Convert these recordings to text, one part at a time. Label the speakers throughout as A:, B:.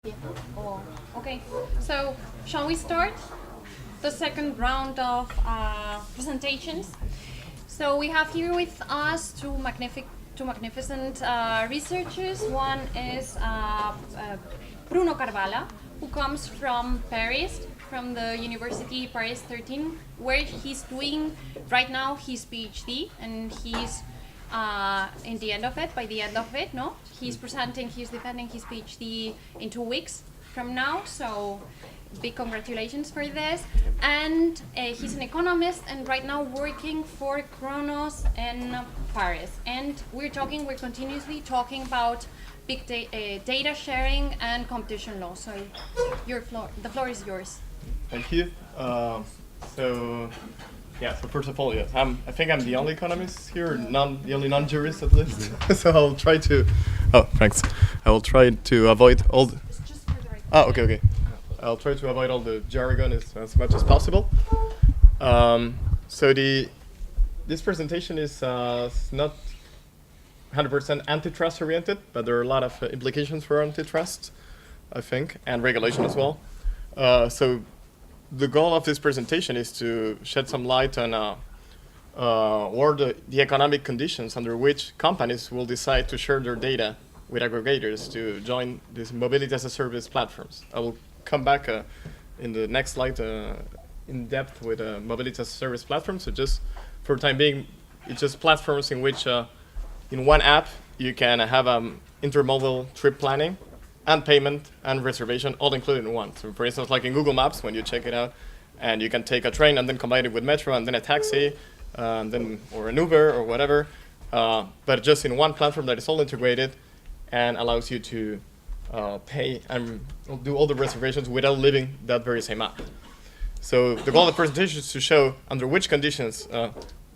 A: Yeah. Oh, okay. So, shall we start the second round of presentations? So we have here with us two magnificent researchers. One is Bruno Carballa, who comes from Paris, from the University Paris 13, where he's doing right now his PhD, and he's in the end of it, by the end of it, no? He's defending his PhD in 2 weeks from now, so big congratulations for this. And he's an economist and right now working for Chronos in Paris. And we're continuously talking about big data sharing and competition law. So the floor is yours.
B: Thank you. So first of all, yes, I think I'm the only economist here, the only non-jurist at least. So I'll try to. Oh, thanks. I will try to avoid all.
A: It's just for the right.
B: Oh, okay. I'll try to avoid all the jargon as much as possible. So this presentation is not 100% antitrust oriented, but there are a lot of implications for antitrust, I think, and regulation as well. So the goal of this presentation is to shed some light on what are the economic conditions under which companies will decide to share their data with aggregators to join these mobility as a service platforms. I will come back in the next slide in depth with mobility as a service platforms. So just for the time being, it's just platforms in which in one app you can have intermodal trip planning and payment and reservation all included in one. So for instance, like in Google Maps, when you check it out, and you can take a train and then combine it with Metro and then a taxi, or an Uber or whatever, but just in one platform that is all integrated and allows you to pay and do all the reservations without leaving that very same app. So the goal of the presentation is to show under which conditions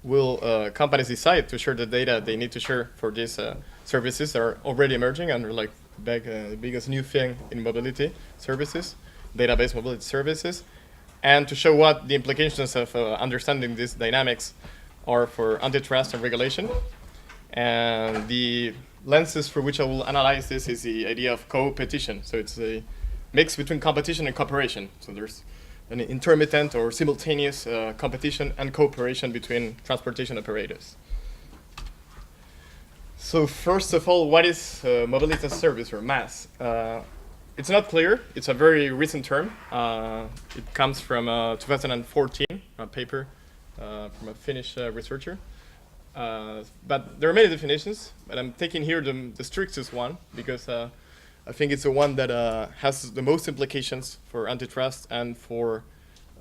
B: will companies decide to share the data they need to share for these services that are already emerging and are like the biggest new thing in mobility services, database mobility services, and to show what the implications of understanding these dynamics are for antitrust and regulation. And the lenses for which I will analyze this is the idea of co-petition. So it's a mix between competition and cooperation. So there's an intermittent or simultaneous competition and cooperation between transportation operators. So first of all, what is mobility as a service or MaaS? It's not clear. It's a very recent term. It comes from 2014, a paper from a Finnish researcher. But there are many definitions, but I'm taking here the strictest one because I think it's the one that has the most implications for antitrust and for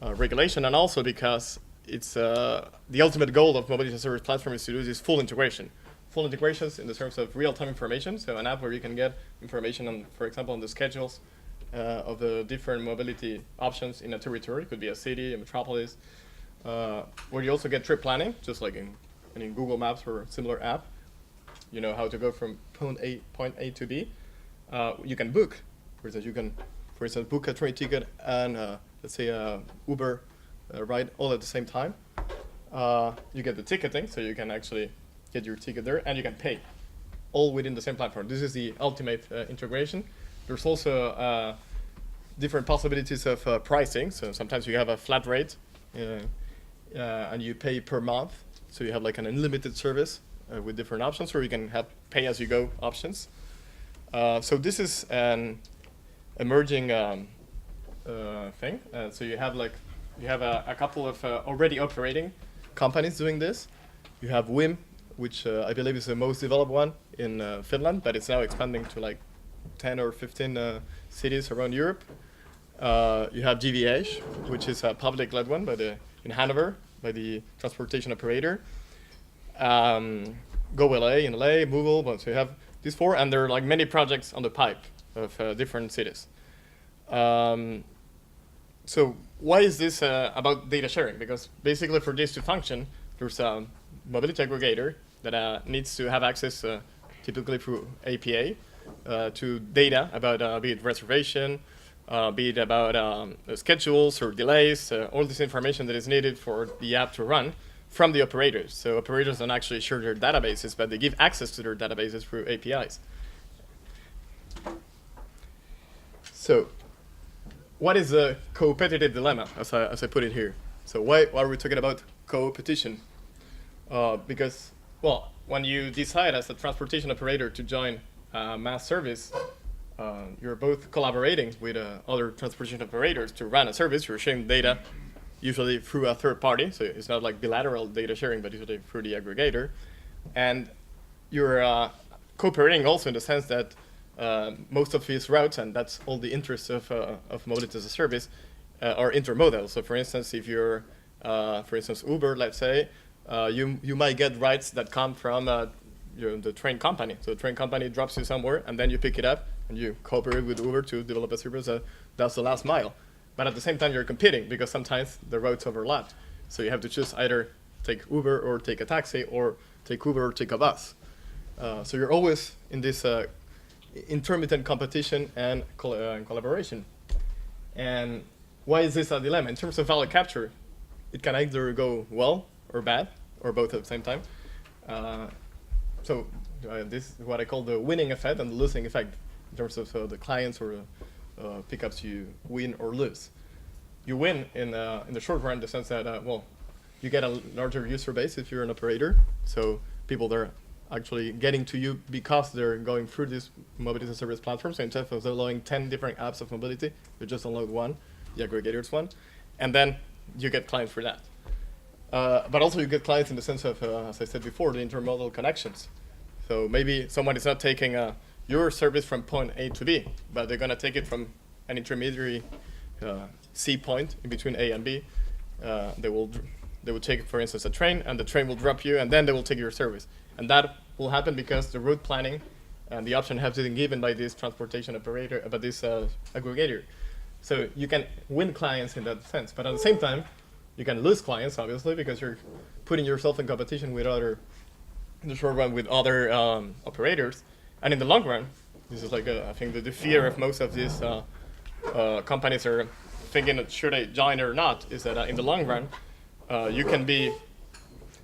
B: regulation, and also because it's the ultimate goal of mobility as a service platform is to do this full integration. Full integrations in the terms of real-time information, so an app where you can get information on, for example, on the schedules of the different mobility options in a territory. It could be a city, a metropolis, where you also get trip planning, just like in Google Maps or a similar app. You know how to go from point A to B. You can book. For instance, book a train ticket and let's say a Uber ride all at the same time. You get the ticketing, so you can actually get your ticket there, and you can pay, all within the same platform. This is the ultimate integration. There's also different possibilities of pricing. So sometimes you have a flat rate, and you pay per month. So you have like an unlimited service with different options, or you can have pay-as-you-go options. So this is an emerging thing. So you have a couple of already operating companies doing this. You have WIM, which I believe is the most developed one in Finland, but it's now expanding to like 10 or 15 cities around Europe. You have GVH, which is a public-led one in Hanover by the transportation operator. GoLA in LA, Google, but so you have these four, and there are like many projects on the pipe of different cities. So why is this about data sharing? Because basically for this to function, there's a mobility aggregator that needs to have access, typically through APA, to data about be it reservation, be it about schedules or delays, all this information that is needed for the app to run from the operators. So operators don't actually share their databases, but they give access to their databases through APIs. So, what is a coopetitive dilemma, as I put it here? So why are we talking about coopetition? Because, well, when you decide as a transportation operator to join a mass service, you're both collaborating with other transportation operators to run a service. You're sharing data, usually through a third party, so it's not like bilateral data sharing, but usually through the aggregator. And you're cooperating also in the sense that most of these routes, and that's all the interests of mobility as a service, are intermodal. So for instance, if you're, for instance, Uber, let's say, you might get rides that come from the train company. So the train company drops you somewhere, and then you pick it up, and you cooperate with Uber to develop a service that does the last mile. But at the same time, you're competing, because sometimes the routes overlap. So you have to choose either take Uber or take a taxi, or take Uber or take a bus. So you're always in this intermittent competition and collaboration. And why is this a dilemma? In terms of value capture, it can either go well or bad, or both at the same time. So this is what I call the winning effect and the losing effect in terms of the clients or pickups you win or lose. You win in the short run in the sense that, well, you get a larger user base if you're an operator. So people that are actually getting to you because they're going through this mobility as a service platform. So instead of downloading 10 different apps of mobility, you just download one, the aggregator's one, and then you get clients for that. But also you get clients in the sense of, as I said before, the intermodal connections. So maybe someone is not taking your service from point A to B, but they're going to take it from an intermediary C point in between A and B. They will take, for instance, a train, and the train will drop you, and then they will take your service. And that will happen because the route planning and the option has been given by this transportation operator, by this aggregator. So you can win clients in that sense, but at the same time, you can lose clients, obviously, because you're putting yourself in competition with other, in the short run, with other operators. And in the long run, this is like, I think, the fear of most of these companies are thinking that should I join or not, is that in the long run, you can be,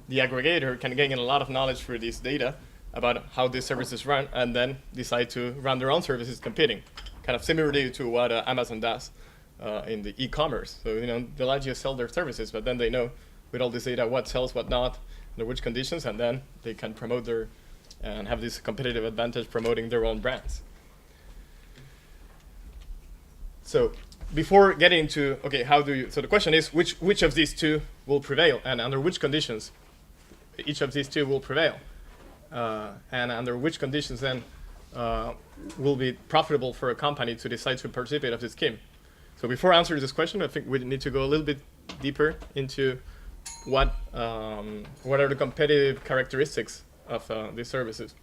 B: the aggregator can gain a lot of knowledge through this data about how these services run, and then decide to run their own services competing. Kind of similarly to what Amazon does in the e-commerce. So, they let you sell their services, but then they know with all this data what sells, what not, under which conditions, and then they can promote and have this competitive advantage promoting their own brands. So before getting into, okay, so the question is, which of these two will prevail, and under which conditions each of these two will prevail, and under which conditions then will be profitable for a company to decide to participate of this scheme. So before answering this question, I think we need to go a little bit deeper into what are the competitive characteristics of these services.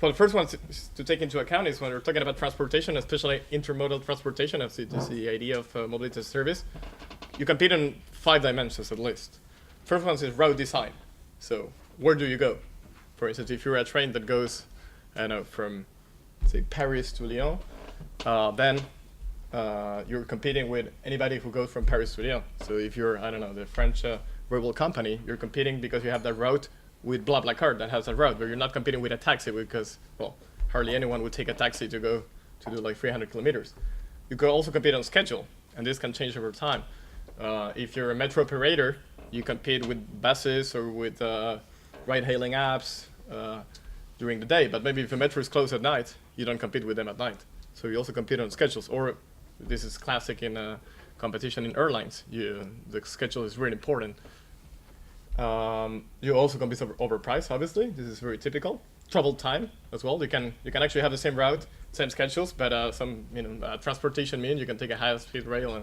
B: Well, the first one to take into account is when we're talking about transportation, especially intermodal transportation, as it is the idea of mobility as a service, you compete in 5 dimensions at least. First one is route design. So where do you go? For instance, if you're a train that goes, from, say, Paris to Lyon, then you're competing with anybody who goes from Paris to Lyon. So if you're, the French Rebel company, you're competing because you have that route with BlaBlaCar that has a route, but you're not competing with a taxi because, well, hardly anyone would take a taxi to go to do like 300 kilometers. You could also compete on schedule, and this can change over time. If you're a metro operator, you compete with buses or with ride-hailing apps during the day, but maybe if the metro is closed at night, you don't compete with them at night. So you also compete on schedules, or this is classic in competition in airlines. The schedule is really important. You also compete over price, obviously. This is very typical. Travel time as well. You can actually have the same route, same schedules, but some transportation mean you can take a high-speed rail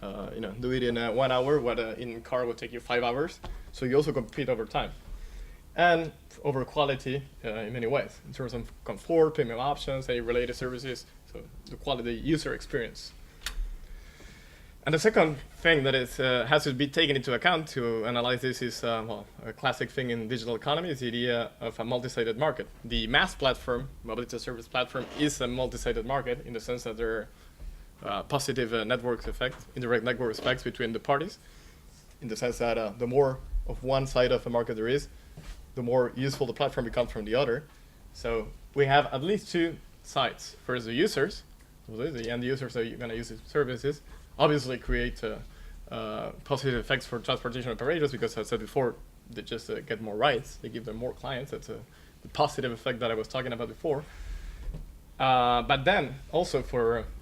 B: and do it in 1 hour, what in car would take you 5 hours. So you also compete over time. And over quality in many ways, in terms of comfort, premium options, any related services, so the quality user experience. And the second thing that has to be taken into account to analyze this is, a classic thing in digital economy is the idea of a multi-sided market. The MaaS platform, mobility as a service platform, is a multi-sided market in the sense that there are positive network effects, indirect network effects between the parties, in the sense that the more of one side of the market there is, the more useful the platform becomes from the other. So we have at least 2 sides. First, the users, the end users that you're going to use these services, obviously create positive effects for transportation operators because, as I said before, they just get more rights. They give them more clients. That's the positive effect that I was talking about before. But then also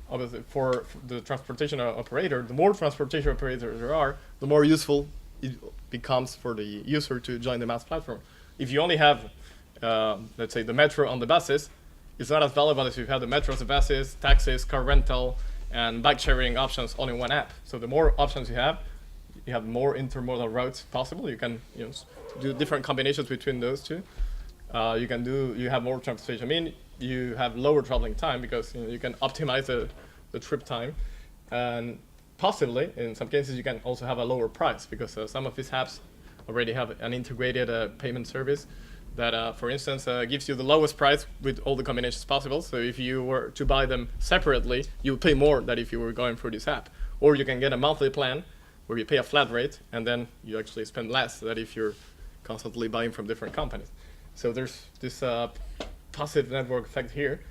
B: obviously for the transportation operator, the more transportation operators there are, the more useful it becomes for the user to join the MaaS platform. If you only have, let's say, the metro on the buses, it's not as valuable as if you have the metros, the buses, taxis, car rental, and bike sharing options all in one app. So the more options you have more intermodal routes possible. You can do different combinations between those two. You have more transportation. I mean, you have lower traveling time because you can optimize the trip time, and possibly in some cases you can also have a lower price because some of these apps already have an integrated payment service that, for instance, gives you the lowest price with all the combinations possible. So if you were to buy them separately, you would pay more than if you were going through this app. Or you can get a monthly plan where you pay a flat rate and then you actually spend less than if you're constantly buying from different companies. So there's this positive network effect here.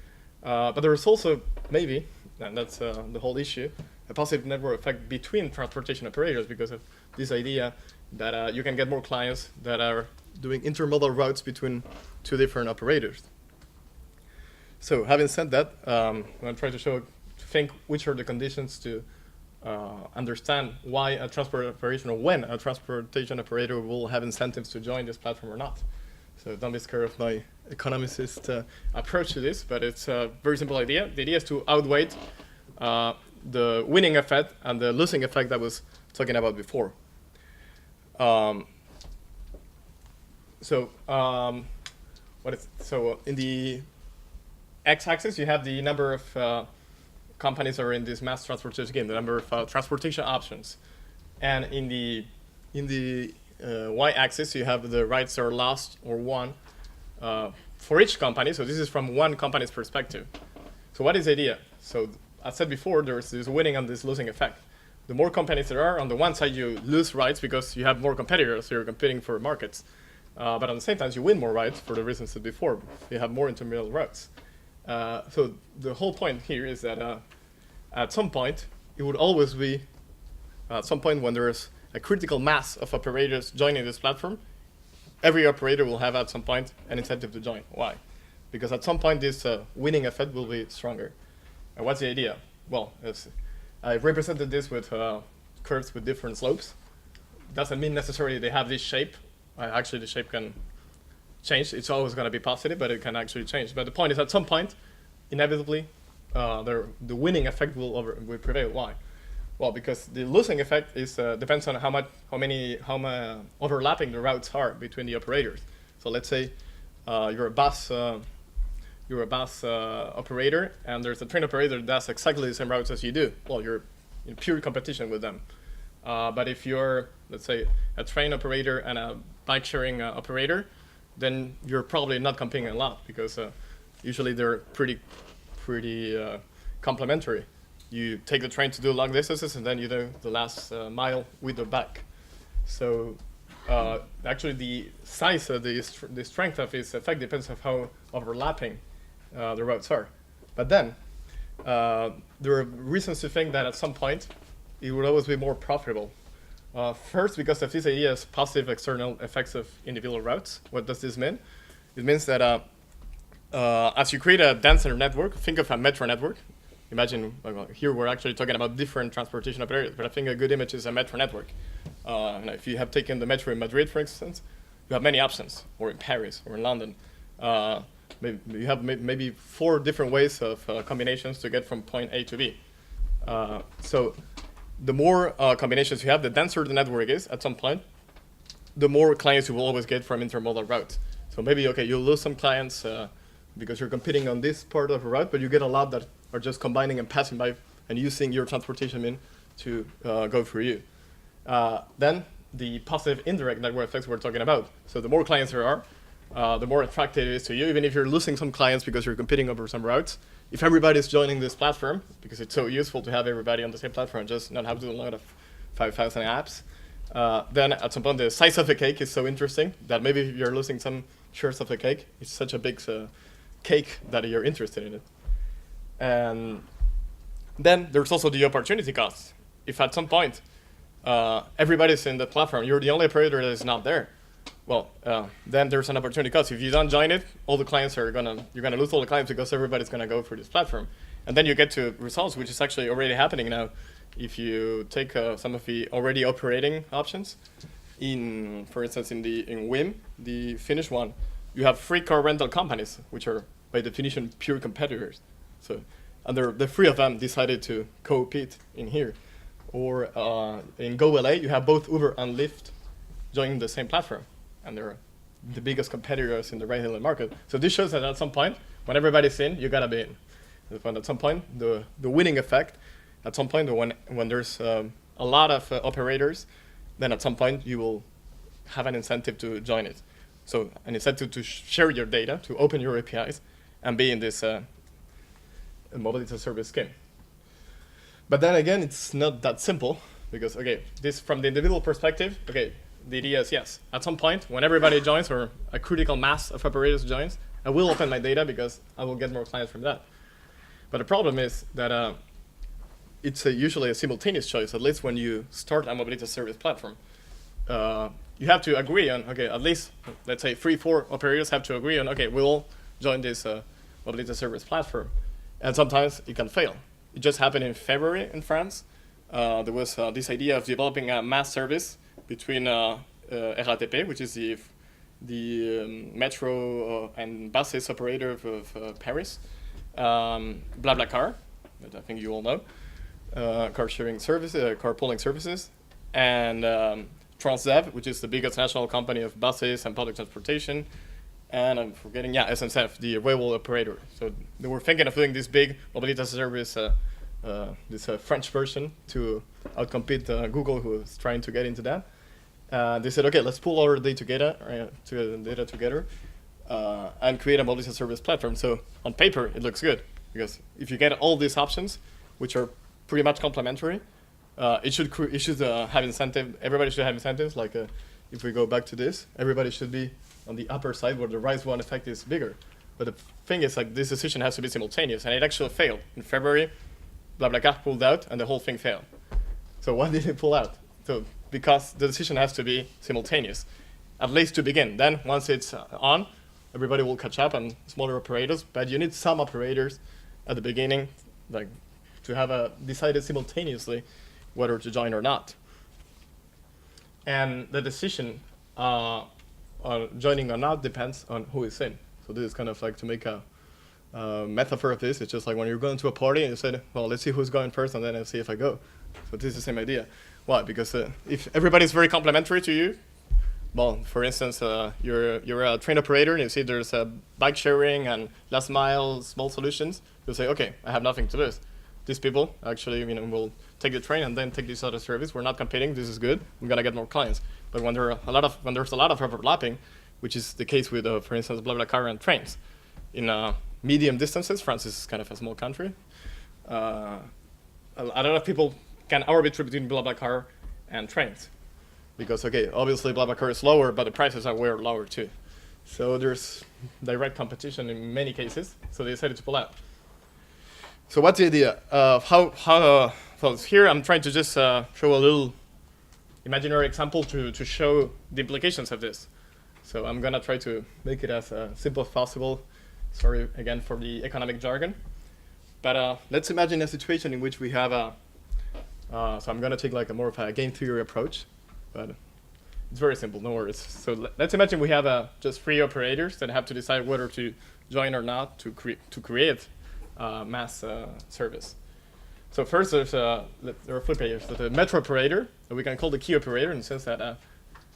B: But there's also maybe, and that's the whole issue, a positive network effect between transportation operators because of this idea that you can get more clients that are doing intermodal routes between two different operators. So having said that, I'm going to try to think which are the conditions to understand why a transport operation or when a transportation operator will have incentives to join this platform or not. So don't be scared of my economicist approach to this, but it's a very simple idea. The idea is to outweigh the winning effect and the losing effect that I was talking about before. So in the x-axis, you have the number of companies that are in this MaaS transportation game, the number of transportation options, and in the y-axis, you have the rights that are lost or won for each company. So this is from one company's perspective. So what is the idea? So I said before, there's this winning and this losing effect. The more companies there are, on the one side, you lose rights because you have more competitors, so you're competing for markets. But on the same time, you win more rights for the reasons said before. You have more intermediate routes. So the whole point here is that at some point, it would always be, at some point when there's a critical mass of operators joining this platform, every operator will have at some point an incentive to join. Why? Because at some point, this winning effect will be stronger. And what's the idea? Well, I've represented this with curves with different slopes. Doesn't mean necessarily they have this shape. Actually, the shape can change. It's always going to be positive, but it can actually change. But the point is, at some point, inevitably, the winning effect will prevail. Why? Well, because the losing effect is depends on how overlapping the routes are between the operators. So let's say you're a bus operator, and there's a train operator that does exactly the same routes as you do. Well, you're in pure competition with them. But if you're, let's say, a train operator and a bike-sharing operator, then you're probably not competing a lot because usually they're pretty complementary. You take the train to do long distances, and then you do the last mile with the bike. So actually, the size of the strength of its effect depends on how overlapping the routes are. But then there are reasons to think that at some point it would always be more profitable. First, because of this idea of positive external effects of individual routes. What does this mean? It means that as you create a denser network, think of a metro network. Imagine, here we're actually talking about different transportation operators, but I think a good image is a metro network. If you have taken the metro in Madrid, for instance, you have many options, or in Paris, or in London. You have maybe 4 different ways of combinations to get from point A to B. So the more combinations you have, the denser the network is at some point, the more clients you will always get from intermodal routes. So maybe, okay, you'll lose some clients because you're competing on this part of the route, but you get a lot that are just combining and passing by and using your transportation mean to go through you. Then the positive indirect network effects we're talking about. So the more clients there are, the more attractive it is to you, even if you're losing some clients because you're competing over some routes. If everybody's joining this platform, because it's so useful to have everybody on the same platform, just not have to download of 5,000 apps, then at some point the size of the cake is so interesting that maybe if you're losing some shares of the cake, it's such a big cake that you're interested in it. And Then there's also the opportunity cost. If at some point everybody's in the platform, you're the only operator that is not there, well, then there's an opportunity cost. If you don't join it, all the clients you're gonna lose all the clients because everybody's gonna go for this platform. And then you get to results, which is actually already happening now. If you take some of the already operating options, for instance, in WIM, the Finnish one, you have 3 car rental companies, which are by definition pure competitors. So, and the 3 of them decided to compete in here. Or in GoLA, you have both Uber and Lyft joining the same platform, and they're the biggest competitors in the ride-hailing market. So this shows that at some point, when everybody's in, you gotta be in. When at some point, the winning effect, at some point when there's a lot of operators, then at some point you will have an incentive to join it. So an incentive to share your data, to open your APIs, and be in this mobility as a service scheme. But then again, it's not that simple, because okay, this from the individual perspective, okay, the idea is yes, at some point when everybody joins or a critical mass of operators joins, I will open my data because I will get more clients from that. But the problem is that it's usually a simultaneous choice, at least when you start a mobility as a service platform. You have to agree on, okay, at least, let's say 3-4 operators have to agree on, okay, we'll join this mobility as a service platform. And sometimes it can fail. It just happened in February in France. There was this idea of developing a mass service between RATP, which is the metro and buses operator of Paris, BlaBlaCar, that I think you all know, car sharing services, carpooling services, and Transdev, which is the biggest national company of buses and public transportation, and I'm forgetting, SNCF, the railway operator. So they were thinking of doing this big mobility as a service, this French version to outcompete Google, who is trying to get into that. They said, okay, let's pull our data together and create a mobility as a service platform. So on paper, it looks good, because if you get all these options, which are pretty much complementary, it should have incentive. Everybody should have incentives. Like if we go back to this, everybody should be on the upper side where the rise one effect is bigger. But the thing is, like, this decision has to be simultaneous, and it actually failed. In February, BlaBlaCar pulled out, and the whole thing failed. So why did it pull out? So because the decision has to be simultaneous, at least to begin. Then once it's on, everybody will catch up on smaller operators, but you need some operators at the beginning, like, to have decided simultaneously whether to join or not. And the decision on joining or not depends on who is in. So this is kind of like, to make a metaphor of this, it's just like when you're going to a party and you said, well, let's see who's going first and then I'll see if I go. So this is the same idea. Why? Because if everybody's very complimentary to you, well, for instance, you're a train operator and you see there's bike sharing and last mile small solutions, you'll say, okay, I have nothing to lose. These people actually, will take the train and then take this other service. We're not competing. This is good. I'm gonna get more clients. But when there's a lot of overlapping, which is the case with, for instance, BlaBlaCar and trains, in medium distances, France is kind of a small country. A lot of people can arbitrate between BlaBlaCar and trains, because okay, obviously BlaBlaCar is lower, but the prices are way lower too. So there's direct competition in many cases. So they decided to pull out. So what's the idea of so here I'm trying to just show a little imaginary example to show the implications of this. So I'm gonna try to make it as simple as possible. Sorry again for the economic jargon. But let's imagine a situation in which we have so I'm gonna take like a more of a game theory approach, but it's very simple, no worries. So let's imagine we have just 3 operators that have to decide whether to join or not to create mass service. So first, there are 3 players. So the metro operator, that we can call the key operator, in the sense that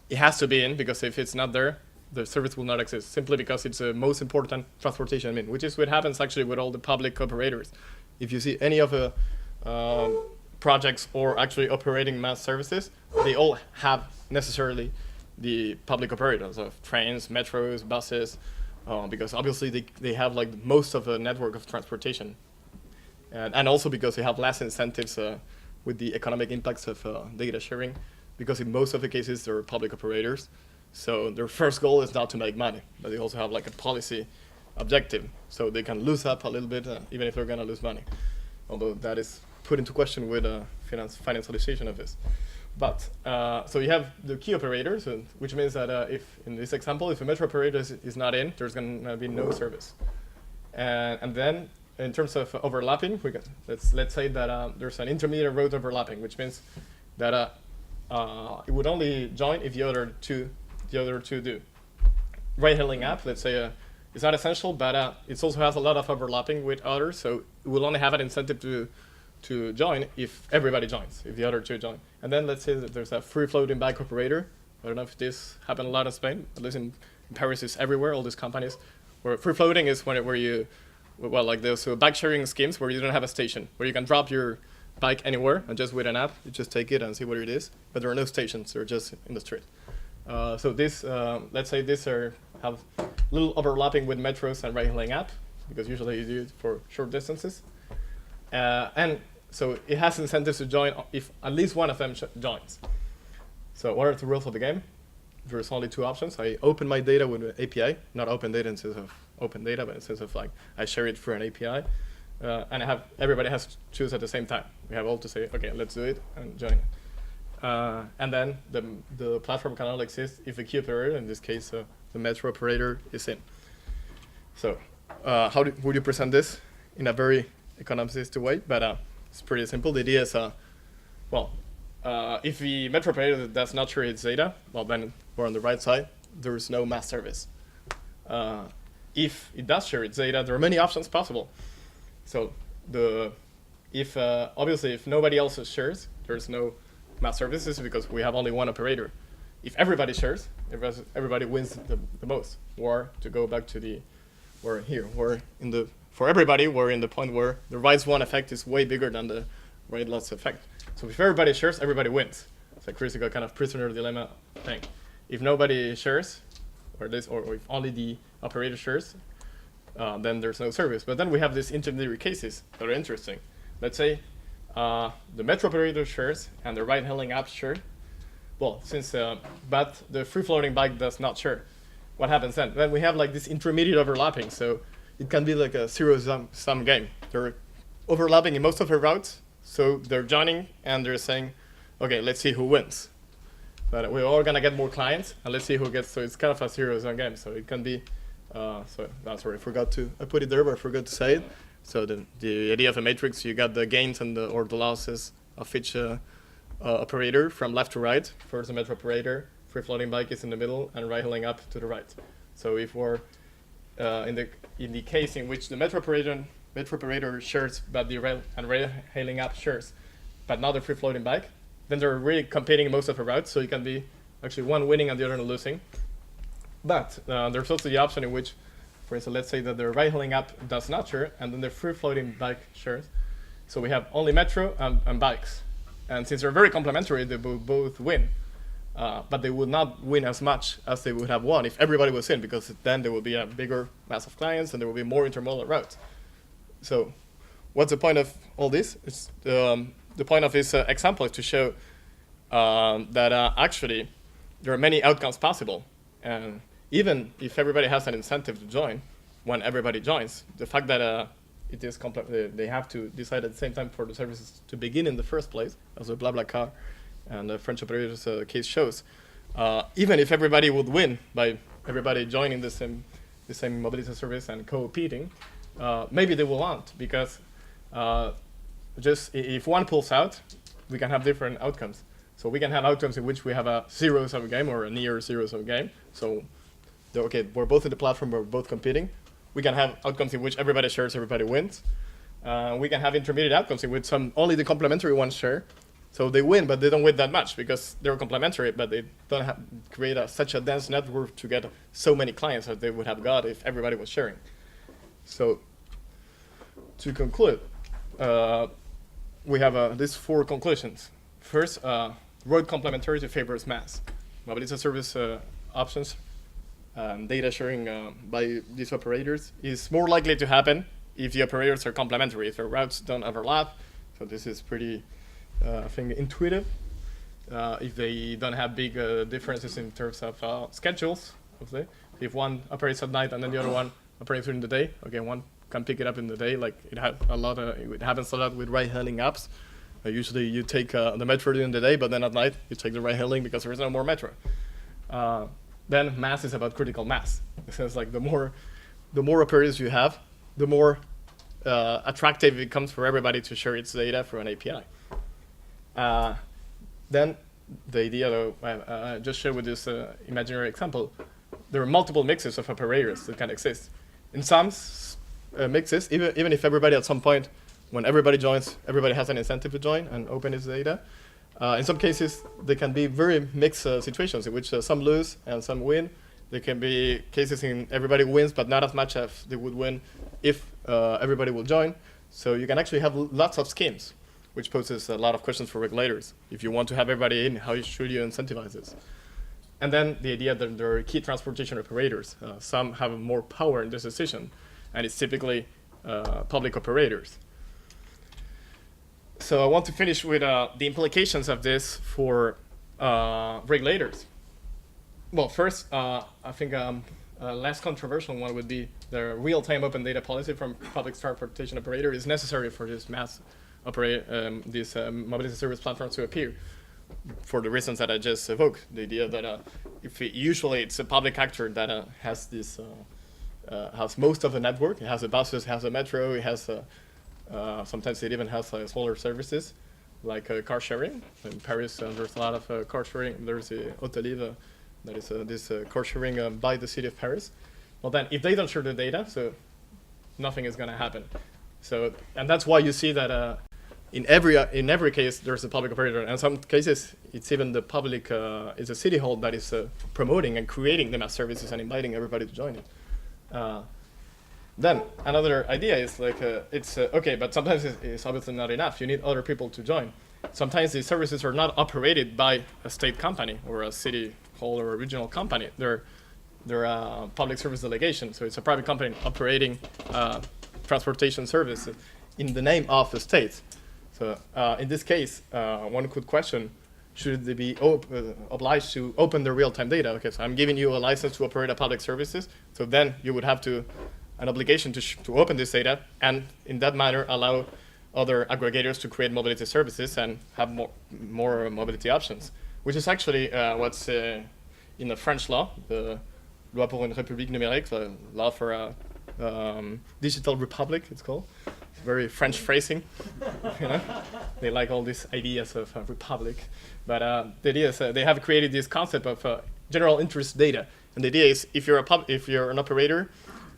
B: it has to be in, because if it's not there, the service will not exist, simply because it's the most important transportation mean, which is what happens actually with all the public operators. If you see any of the projects or actually operating mass services, they all have necessarily the public operators of trains, metros, buses, because obviously they have like most of the network of transportation. And also because they have less incentives with the economic impacts of data sharing, because in most of the cases they're public operators. So their first goal is not to make money, but they also have like a policy objective. So they can lose up a little bit, even if they're gonna lose money. Although that is put into question with financialization of this. But so you have the key operators, which means that if in this example, if a metro operator is not in, there's going to be no service. And then in terms of overlapping, let's say that there's an intermediate road overlapping, which means that it would only join if the other two do. Ride-hailing app, let's say, it's not essential, but it also has a lot of overlapping with others, so it will only have an incentive to join if everybody joins, if the other two join. And then let's say that there's a free-floating bike operator. I don't know if this happened a lot in Spain, at least in Paris it's everywhere, all these companies. Where free-floating is where you, well, like those bike-sharing schemes where you don't have a station, where you can drop your bike anywhere and just with an app, you just take it and see what it is. But there are no stations, they're just in the street. So this, let's say these have little overlapping with metros and ride-hailing app, because usually you do it for short distances. And so it has incentives to join if at least one of them joins. So what are the rules of the game? There's only two options. I open my data with an API, not open data in the sense of open data, but in the sense of like I share it through an API. And everybody has to choose at the same time. We have all to say, okay, let's do it and join it. And then the platform can only exist if the key operator, in this case, the metro operator, is in. So how would you present this in a very economicist way? But it's pretty simple. The idea is, if the metro operator does not share its data, well, then we're on the right side. There is no mass service. If it does share its data, there are many options possible. So obviously, if nobody else shares, there's no mass services because we have only one operator. If everybody shares, everybody wins the most. Or to go back to for everybody, we're in the point where the rise one effect is way bigger than the ride loss effect. So if everybody shares, everybody wins. It's a critical kind of prisoner dilemma thing. If nobody shares, or if only the operator shares, then there's no service. But then we have these intermediary cases that are interesting. Let's say the metro operator shares and the ride-hailing app share. Well, but the free-floating bike does not share. What happens then? Then we have like this intermediate overlapping. So it can be like a zero-sum game. They're overlapping in most of the routes. So they're joining and they're saying, okay, let's see who wins. But we're all gonna get more clients and let's see who gets. So it's kind of a zero-sum game. So it can be. Sorry, I put it there, but I forgot to say it. So the idea of a matrix, you got the gains and or the losses of each operator from left to right. First, the metro operator, free-floating bike is in the middle, and ride-hailing up to the right. So if we're in the case in which the metro operator shares, but the ride-hailing app shares, but not the free-floating bike, then they're really competing in most of the routes. So it can be actually one winning and the other losing. But there's also the option in which, for instance, let's say that the ride-hailing app does not share, and then the free-floating bike shares. So we have only metro and bikes. And since they're very complementary, they will both win. But they would not win as much as they would have won if everybody was in, because then there will be a bigger mass of clients and there will be more intermodal routes. So what's the point of all this? It's, the point of this example is to show that actually there are many outcomes possible. And even if everybody has an incentive to join, when everybody joins, the fact that it is they have to decide at the same time for the services to begin in the first place, as the BlaBlaCar and the French operators case shows, even if everybody would win by everybody joining the same mobility service and competing, maybe they will not, because just if one pulls out, we can have different outcomes. So we can have outcomes in which we have a zero-sum game or a near zero-sum game. So okay, we're both in the platform, we're both competing. We can have outcomes in which everybody shares, everybody wins. We can have intermediate outcomes in which only the complementary ones share. So they win, but they don't win that much because they're complementary, but they don't create such a dense network to get so many clients as they would have got if everybody was sharing. So to conclude, we have these four conclusions. First, road complementarity favors mass. Mobility service options data sharing by these operators is more likely to happen if the operators are complementary, if their routes don't overlap. So this is pretty, I think, intuitive. If they don't have big differences in terms of schedules, obviously. If one operates at night and then the other one operates during the day, okay, one can pick it up in the day. Like it happens a lot with ride-hailing apps. Usually you take the metro during the day, but then at night you take the ride-hailing because there is no more metro. Then mass is about critical mass. So it's like the more operators you have, the more attractive it becomes for everybody to share its data through an API. Then the idea that I just showed with this imaginary example, there are multiple mixes of operators that can exist. In some mixes, even if everybody at some point, when everybody joins, everybody has an incentive to join and open its data. In some cases, there can be very mixed situations in which some lose and some win. There can be cases in everybody wins, but not as much as they would win if everybody will join. So you can actually have lots of schemes, which poses a lot of questions for regulators. If you want to have everybody in, how should you incentivize this? And then the idea that there are key transportation operators. Some have more power in this decision, and it's typically public operators. So I want to finish with the implications of this for regulators. Well, first, I think a less controversial one would be the real-time open data policy from public transportation operator is necessary for this these mobility service platforms to appear, for the reasons that I just evoked. The idea that usually it's a public actor that has this has most of the network. It has the buses, has a metro, it has sometimes it even has smaller services like car sharing. In Paris, there's a lot of car sharing. There's the Autoliv, that is this car sharing by the city of Paris. Well, then if they don't share the data, so nothing is going to happen. So, and that's why you see that in every case there's a public operator. And in some cases, it's even the public, it's a city hall that is promoting and creating the mass services and inviting everybody to join it. Then another idea is like, okay, but sometimes it's obviously not enough. You need other people to join. Sometimes these services are not operated by a state company or a city hall or a regional company. They're a public service delegation. So it's a private company operating transportation service in the name of the state. So in this case, one could question, should they be obliged to open the real-time data? Okay, so I'm giving you a license to operate a public services. So then you would have an obligation to open this data, and in that manner allow other aggregators to create mobility services and have more mobility options, which is actually what's in the French law, the Loi pour une République numérique, the law for a digital republic, it's called. It's very French phrasing, you know? They like all these ideas of a republic. But the idea is they have created this concept of general interest data. And the idea is if you're an operator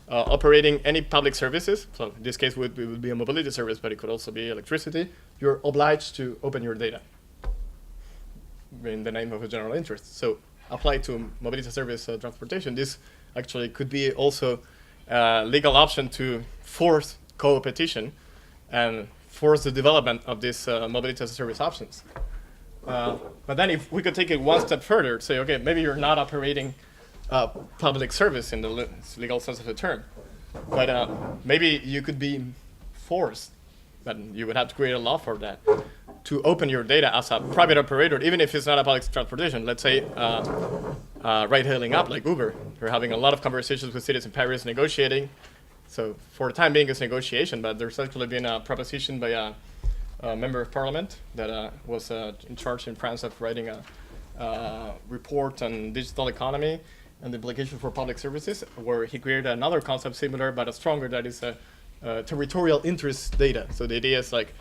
B: operating any public services, so in this case it would be a mobility service, but it could also be electricity, you're obliged to open your data in the name of a general interest. So applied to mobility service transportation, this actually could be also a legal option to force co-opetition and force the development of these mobility as a service options. But then if we could take it one step further, say, okay, maybe you're not operating public service in the legal sense of the term, but maybe you could be forced, but you would have to create a law for that, to open your data as a private operator, even if it's not a public transportation. Let's say ride-hailing app like Uber. They're having a lot of conversations with cities in Paris negotiating. So for the time being, it's negotiation, but there's actually been a proposition by a member of parliament that was in charge in France of writing a report on digital economy and the implication for public services, where he created another concept similar but a stronger, that is territorial interest data. So the idea is like,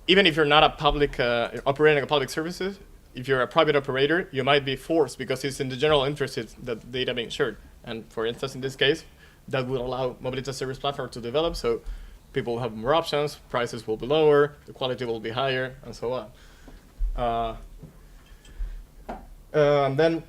B: even if you're not a public operating a public services, if you're a private operator, you might be forced because it's in the general interest that data being shared. And for instance, in this case, that will allow mobility service platform to develop, so people will have more options, prices will be lower, the quality will be higher, and so on. And then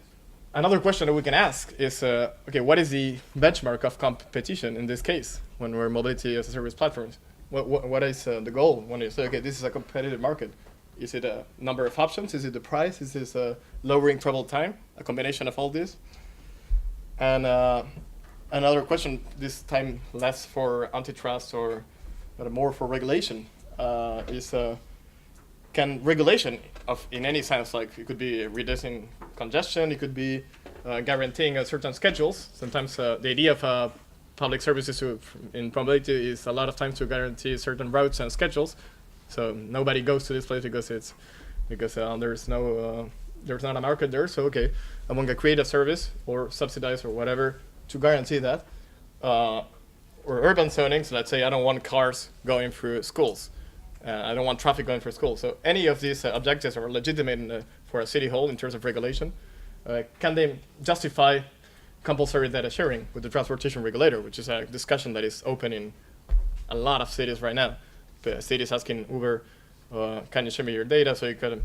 B: another question that we can ask is, okay, what is the benchmark of competition in this case when we're mobility as a service platforms? What is the goal when you say, okay, this is a competitive market? Is it a number of options? Is it the price? Is this lowering travel time? A combination of all this? And another question, this time less for antitrust but more for regulation, is can regulation in any sense, like it could be reducing congestion, it could be guaranteeing certain schedules. Sometimes the idea of public services in probability is a lot of times to guarantee certain routes and schedules. So nobody goes to this place because there's not a market there. So okay, I'm going to create a service or subsidize or whatever to guarantee that. Or urban zoning, so let's say I don't want cars going through schools. I don't want traffic going through schools. So any of these objectives are legitimate for a city hall in terms of regulation. Can they justify compulsory data sharing with the transportation regulator, which is a discussion that is open in a lot of cities right now. The cities asking Uber, can you show me your data so you could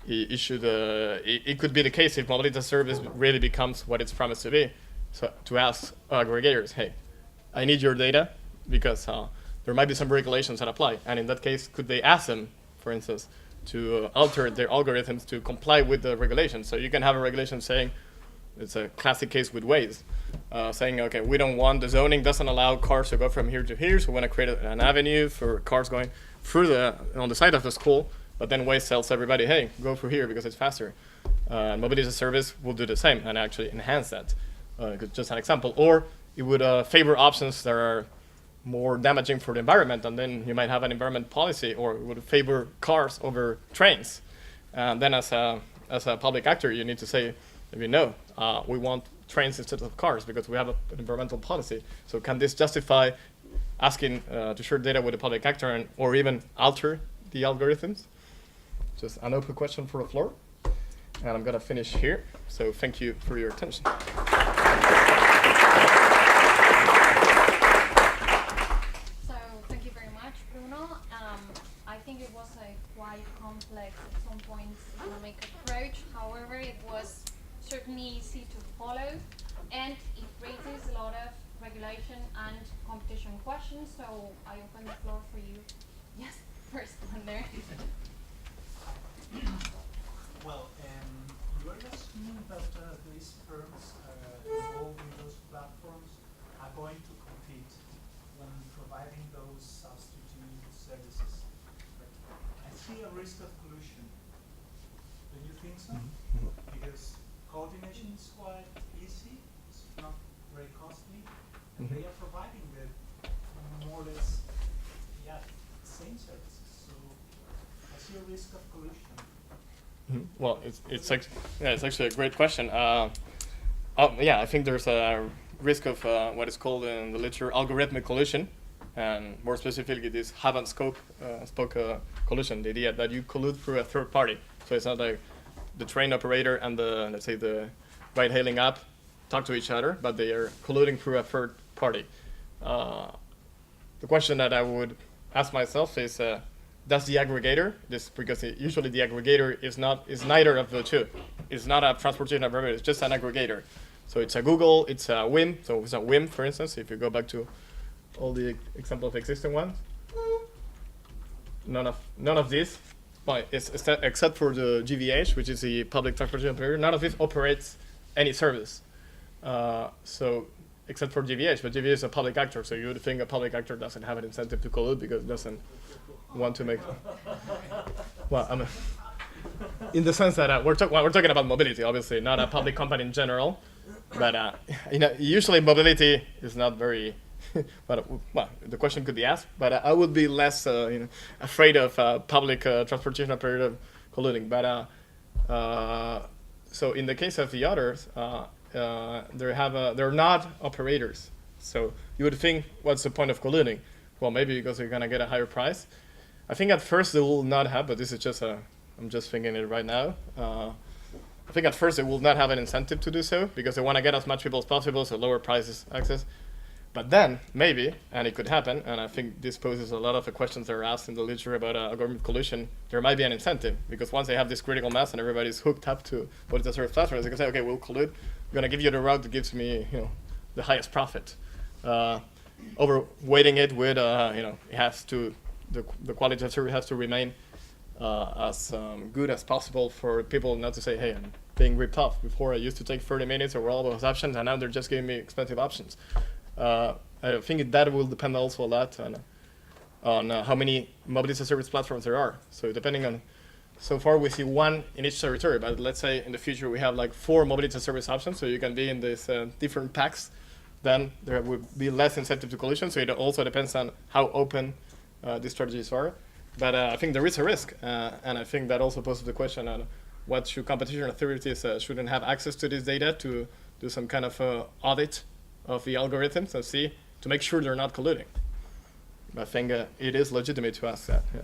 B: issue it could be the case if mobility as a service really becomes what it's promised to be. So to ask aggregators, hey, I need your data because there might be some regulations that apply. And in that case, could they ask them, for instance, to alter their algorithms to comply with the regulations? So you can have a regulation saying, it's a classic case with Waze, saying, okay, we don't want, the zoning doesn't allow cars to go from here to here, so we want to create an avenue for cars going through on the side of the school, but then Waze tells everybody, hey, go through here because it's faster. Mobility as a service will do the same and actually enhance that. Just an example. Or it would favor options that are more damaging for the environment, and then you might have an environment policy, or it would favor cars over trains. And then as a public actor, you need to say, maybe no, we want trains instead of cars because we have an environmental policy. So can this justify asking to share data with a public actor or even alter the algorithms? Just an open question for the floor. And I'm going to finish here. So thank you for your attention.
A: I think it was a quite complex, at some points, economic approach. However, it was certainly easy to follow, and it raises a lot of regulation and competition questions. So I open the floor for you. Yes, first one there.
C: Well, you are assuming that these firms involved in those platforms are going to compete when providing those substitute services. I see a risk of collusion. Do you think so? Because coordination is quite easy, it's not very costly, and they are providing the more or less same services. So I see a risk of collusion.
B: Well, it's actually a great question. Yeah, I think there's a risk of what is called in the literature algorithmic collusion, and more specifically this hub and spoke collusion, the idea that you collude through a third party. So it's not like the train operator and let's say the ride-hailing app talk to each other, but they are colluding through a third party. The question that I would ask myself is, does the aggregator, because usually the aggregator is neither of the two. It's not a transportation operator, it's just an aggregator. So it's a Google, it's a WIM. So it's a WIM, for instance, if you go back to all the examples of existing ones. None of these, except for the GVH, which is the public transportation operator, none of this operates any service. So except for GVH, but GVH is a public actor, so you would think a public actor doesn't have an incentive to collude because it doesn't want to make. Well, in the sense that we're talking about mobility, obviously, not a public company in general, but usually mobility is not very. But the question could be asked, but I would be less afraid of public transportation operator colluding. But so in the case of the others, they're not operators. So you would think, what's the point of colluding? Well, maybe because you're gonna get a higher price. I think at first they will not have, but this is just I'm just thinking it right now. I think at first they will not have an incentive to do so because they want to get as much people as possible, so lower prices access. But then maybe, and it could happen, and I think this poses a lot of the questions that are asked in the literature about algorithmic collusion. There might be an incentive because once they have this critical mass and everybody's hooked up to what is a service platform, they can say, okay, we'll collude. I'm gonna give you the route that gives me, the highest profit. Overweighting it with, it has to, the quality of service has to remain as good as possible for people not to say, hey, I'm being ripped off. Before I used to take 30 minutes or all those options, and now they're just giving me expensive options. I think that will depend also a lot on how many mobility as a service platforms there are. So depending on, so far we see one in each territory, but let's say in the future we have like 4 mobility as a service options, so you can be in these different packs then there would be less incentive to collusion. So it also depends on how open these strategies are. But I think there is a risk, and I think that also poses the question on what should competition authorities shouldn't have access to this data to do some kind of audit of the algorithms and see to make sure they're not colluding. I think it is legitimate to ask that. Yeah.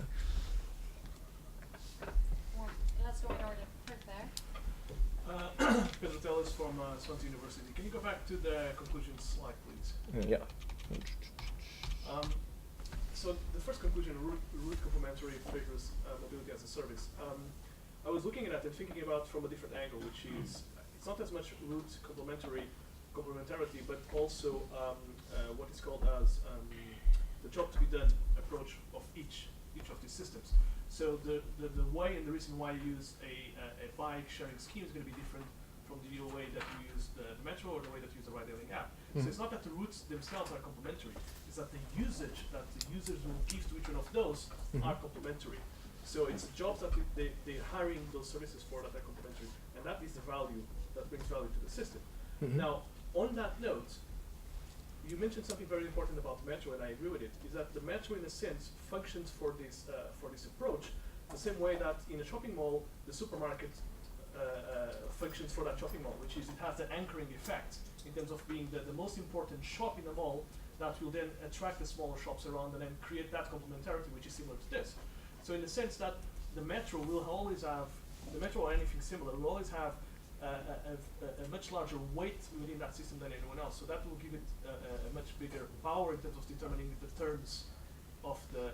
A: Well, let's go in order. Right there.
D: Pedro Teles from Swansea University. Can you go back to the conclusion slide, please?
B: Yeah.
D: So the first conclusion, root complementary figures mobility as a service. I was looking at it and thinking about from a different angle, which is it's not as much root complementarity, but also what is called as the job to be done approach of each of these systems. So the way and the reason why you use a bike sharing scheme is going to be different from the way that you use the metro or the way that you use the ride-hailing app. So it's not that the routes themselves are complementary, it's that the usage that the users will give to each one of those are complementary. So it's jobs that they're hiring those services for that are complementary, and that is the value that brings value to the system. Now, on that note, you mentioned something very important about metro, and I agree with it, is that the metro in a sense functions for this approach the same way that in a shopping mall, the supermarket functions for that shopping mall, which is it has an anchoring effect in terms of being the most important shop in the mall that will then attract the smaller shops around and then create that complementarity, which is similar to this. So in the sense that the metro will always have, the metro or anything similar will always have a much larger weight within that system than anyone else. So that will give it a much bigger power in terms of determining the terms of the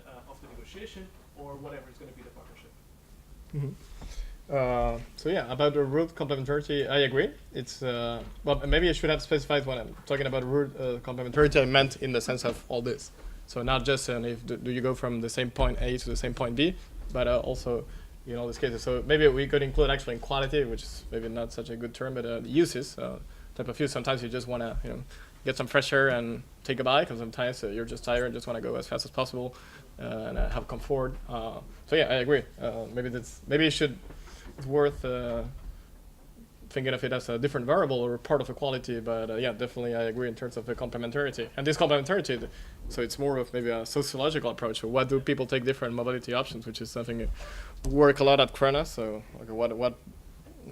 D: negotiation or whatever is going to be the partnership.
B: So yeah, about the root complementarity, I agree. It's well, maybe I should have specified when I'm talking about root complementarity, I meant in the sense of all this. So not just if do you go from the same point A to the same point B, but also in all these cases. So maybe we could include actually in quality, which is maybe not such a good term, but the uses, type of use. Sometimes you just want to get some fresh air and take a bike, and sometimes you're just tired and just want to go as fast as possible and have comfort. So yeah, I agree. Maybe it's worth thinking of it as a different variable or part of equality, but yeah, definitely I agree in terms of the complementarity. And this complementarity, so it's more of maybe a sociological approach. So what do people take different mobility options, which is something we work a lot at Chronos. So okay,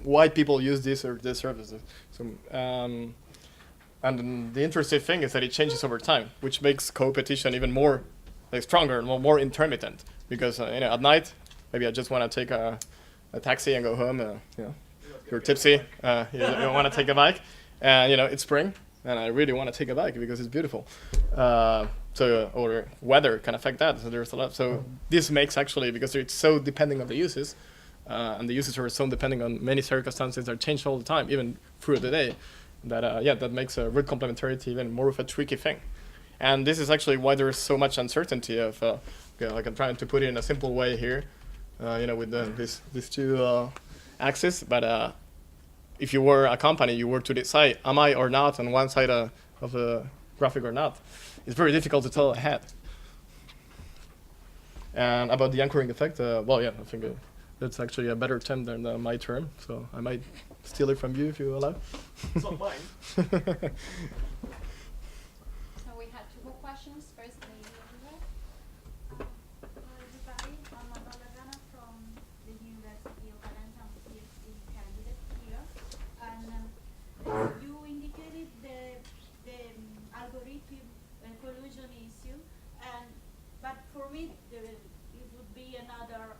B: why people use this or this services. So and the interesting thing is that it changes over time, which makes co-petition even more stronger and more intermittent. Because at night, maybe I just want to take a taxi and go home. You're tipsy, you don't want to take a bike, and it's spring, and I really want to take a bike because it's beautiful. Or weather can affect that. So there's a lot. So this makes actually, because it's so depending on the uses, and the uses are so depending on many circumstances that change all the time, even through the day. That that makes root complementarity even more of a tricky thing. And this is actually why there is so much uncertainty of, like I'm trying to put it in a simple way here, with these two axes. But if you were a company, you were to decide, am I or not on one side of the graphic or not, it's very difficult to tell ahead. And about the anchoring effect, well, yeah, I think that's actually a better term than my term, so I might steal it from you if you allow.
D: It's not mine.
A: So we had two more questions. First, lady over there.
E: Hello everybody, I'm Manuela Gana from the University of Valencia. I'm a PhD candidate here. And you indicated the algorithm collusion issue, but for me it would be another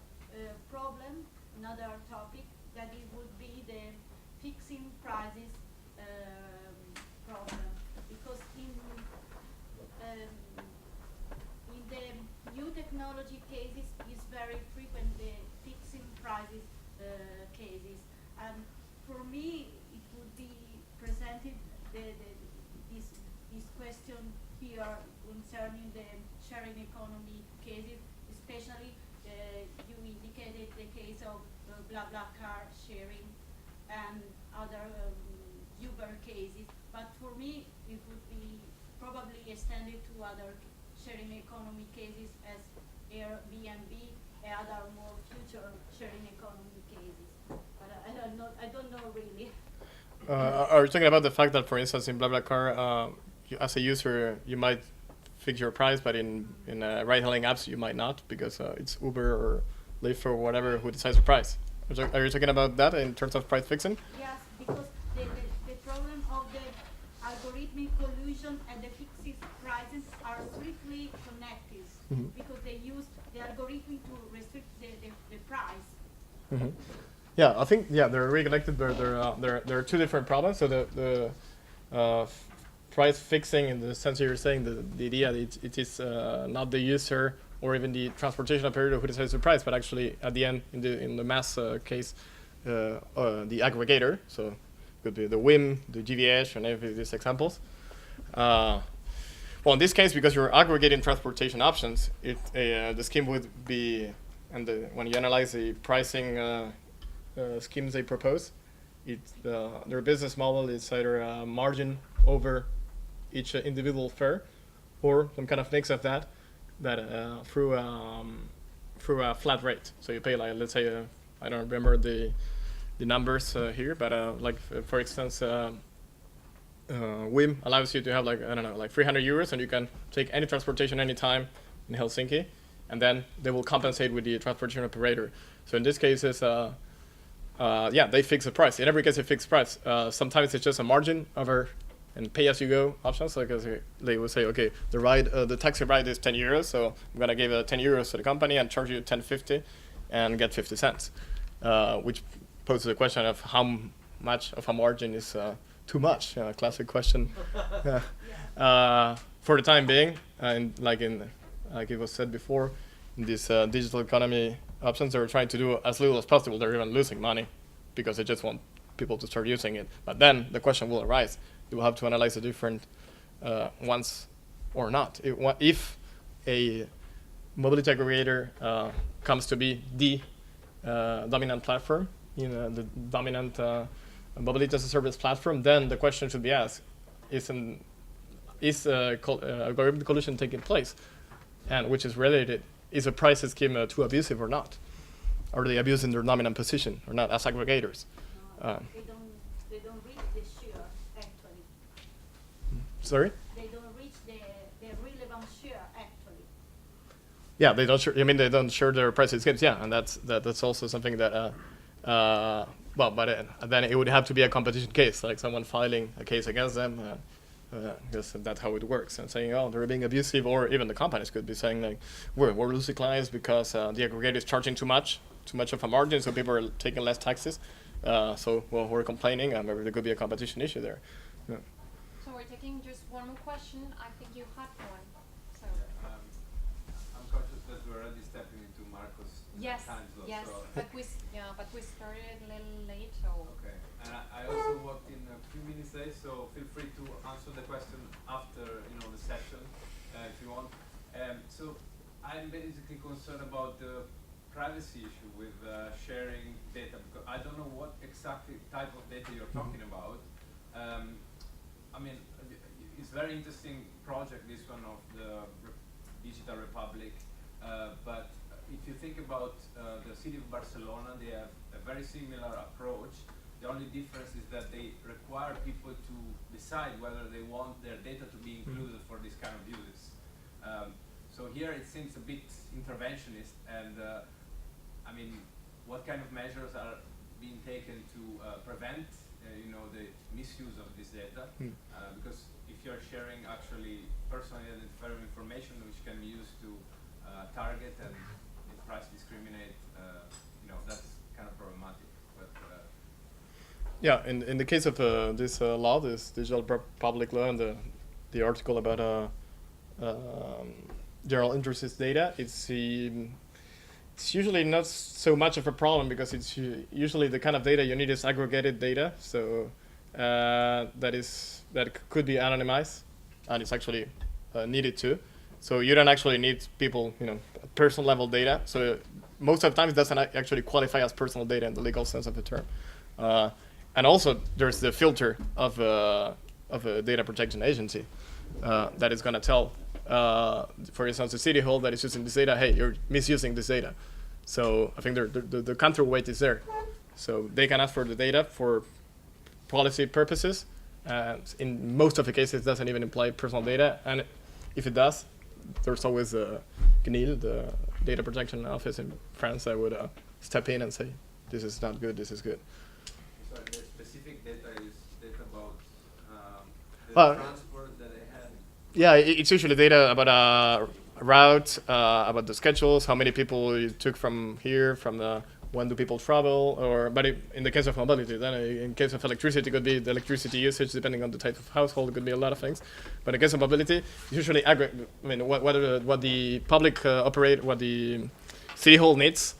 E: problem, another topic, that it would be the fixing prices problem, because in the new technology cases is very frequent, the fixing prices cases, and for me it would be presented this question here concerning the sharing economy cases, especially you indicated the case of BlaBlaCar sharing and other Uber cases, but for me it would be probably extended to other sharing economy cases as Airbnb and other more future sharing economy cases. But I don't know really.
B: Are you talking about the fact that, for instance, in BlaBlaCar, as a user, you might fix your price, but in ride-hailing apps, you might not, because it's Uber or Lyft or whatever who decides the price. Are you talking about that in terms of price fixing?
E: Yes, because the problem of the algorithmic collusion and the fixed prices are strictly connected, because they use the algorithm to restrict the price.
B: Yeah, I think they're really connected. There are two different problems. So the price fixing, in the sense you're saying, the idea that it is not the user or even the transportation operator who decides the price, but actually at the end, in the mass case, the aggregator. So it could be the WIM, the GVH, and any of these examples. Well, in this case, because you're aggregating transportation options, the scheme would be, and when you analyze the pricing schemes they propose, their business model is either a margin over each individual fare, or some kind of mix of that through a flat rate. So you pay, like, let's say, I don't remember the numbers here, but like for instance, WIM allows you to have, like, I don't know, like 300 euros, and you can take any transportation anytime in Helsinki, and then they will compensate with the transportation operator. So in this case, it's they fix the price. In every case, they fix price. Sometimes it's just a margin over and pay-as-you-go options. Like, they will say, okay, the taxi ride is 10 euros, so I'm gonna give 10 euros to the company and charge you 10.50 and get 50 cents, which poses the question of how much of a margin is too much. Classic question. For the time being, and like it was said before, in this digital economy options, they're trying to do as little as possible. They're even losing money because they just want people to start using it. But then the question will arise. You will have to analyze the different ones or not. If a mobility aggregator comes to be the dominant platform, the dominant mobility as a service platform, then the question should be asked, is algorithmic collusion taking place? And which is related, is a price scheme too abusive or not? Are they abusing their dominant position or not as aggregators?
E: They don't reach the share, actually.
B: Sorry?
E: They don't reach the relevant share, actually.
B: Yeah, they don't share. I mean, they don't share their price schemes. Yeah, and that's also something that then it would have to be a competition case, like someone filing a case against them. Because that's how it works, and saying, oh, they're being abusive, or even the companies could be saying, like, we're losing clients because the aggregator is charging too much of a margin, so people are taking less taxes. We're complaining, and maybe there could be a competition issue there. Yeah.
A: So we're taking just one more question. I think you had one. So.
F: I'm conscious that we're already stepping into Marco's time slot.
A: Yes,
F: So
A: but we started a little late, so.
F: okay, and I also walked in a few minutes late, so feel free to answer the question after the session if you want. So I'm basically concerned about the privacy issue with sharing data, because I don't know what exactly type of data you're talking about. I mean, it's very interesting project, this one of the Digital Republic, but if you think about the city of Barcelona, they have a very similar approach. The only difference is that they require people to decide whether they want their data to be included for this kind of uses. So here it seems a bit interventionist, and I mean, what kind of measures are being taken to prevent the misuse of this data? Because if you're sharing actually personally identifiable information which can be used to target and price discriminate, that's kind of problematic. But
B: yeah, in the case of this law, this Digital Public Law, and the article about general interest data, it's usually not so much of a problem, because it's usually the kind of data you need is aggregated data, so that could be anonymized, and it's actually needed to. So you don't actually need people, personal level data. So most of the time it doesn't actually qualify as personal data in the legal sense of the term. And also there's the filter of a data protection agency that is going to tell, for instance, the city hall that is using this data, hey, you're misusing this data. So I think the counterweight is there. So they can ask for the data for policy purposes, In most of the cases, it doesn't even imply personal data, and if it does, there's always a CNIL, the data protection office in France, that would step in and say, this is not good, this is good.
F: So the specific data is data about the transport that they had?
B: Yeah, it's usually data about a route, about the schedules, how many people you took from here, from the when do people travel, but in the case of mobility, then in case of electricity, it could be the electricity usage depending on the type of household. It could be a lot of things. But in the case of mobility, it's usually what the public what the city hall needs.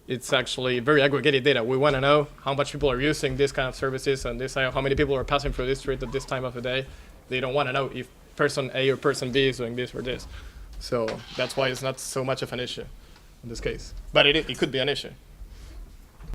B: It's actually very aggregated data. We want to know how much people are using this kind of services and how many people are passing through this street at this time of the day. They don't want to know if person A or person B is doing this or this. So that's why it's not so much of an issue in this case. But it could be an issue.